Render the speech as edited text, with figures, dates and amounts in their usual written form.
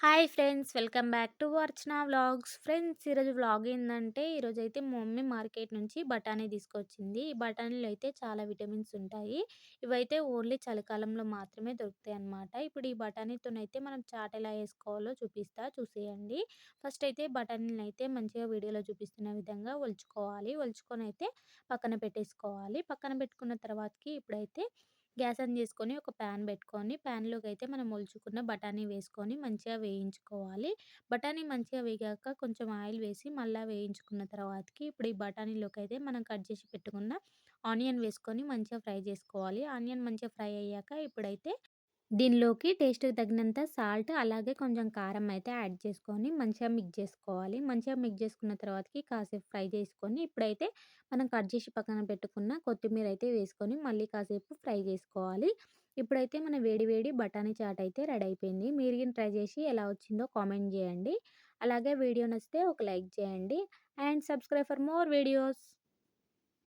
Hi friends! Welcome back to Archana vlogs. Friends ఈరోజు vlog ఏందంటే, ఈరోజైతే మా మమ్మీ మార్కెట్ నుంచి బఠానీ తీసుకొచ్చింది. ఈ బఠానీలో అయితే చాలా విటమిన్స్ ఉంటాయి. ఇవైతే ఓన్లీ చలికాలంలో మాత్రమే దొరుకుతాయన్నమాట. ఇప్పుడు ఈ బఠానీతోనైతే మనం చాట్ ఎలా చేసుకోవాలో చూసేయండి. ఫస్ట్ అయితే బఠానీలనైతే మంచిగా వీడియోలో చూపిస్తున్న విధంగా ఒలుచుకోవాలి. ఒలుచుకొనైతే పక్కన పెట్టేసుకోవాలి. పక్కన పెట్టుకున్న తర్వాతకి ఇప్పుడైతే గ్యాస్ ఆన్ చేసుకొని ఒక ప్యాన్ పెట్టుకొని ప్యాన్‌లోకైతే మనం ఒలుచుకున్న బఠానీ వేసుకొని మంచిగా వేయించుకోవాలి. బఠానీ మంచిగా వేగాక కొంచెం ఆయిల్ వేసి మళ్ళా వేయించుకున్న తర్వాతకి ఇప్పుడు ఈ బఠానీలోకైతే మనం కట్ చేసి పెట్టుకున్న ఆనియన్ వేసుకొని మంచిగా ఫ్రై చేసుకోవాలి. ఆనియన్ మంచిగా ఫ్రై అయ్యాక ఇప్పుడైతే దీనిలోకి టేస్ట్‌కి తగినంత సాల్ట్ అలాగే కొంచెం కారం అయితే యాడ్ చేసుకొని మంచిగా మిక్స్ చేసుకోవాలి. మంచిగా మిక్స్ చేసుకున్న తర్వాతకి కాసేపు ఫ్రై చేసుకొని ఇప్పుడైతే మనం కట్ చేసి పక్కన పెట్టుకున్న కొత్తిమీర అయితే వేసుకొని మళ్ళీ కాసేపు ఫ్రై చేసుకోవాలి. ఇప్పుడైతే మన వేడి వేడి బఠానీ చాట్ అయితే రెడీ అయిపోయింది. మీరు గిన ట్రై చేసి ఎలా వచ్చిందో కామెంట్ చేయండి. అలాగే వీడియో నచ్చితే ఒక లైక్ చేయండి. And subscribe for more videos.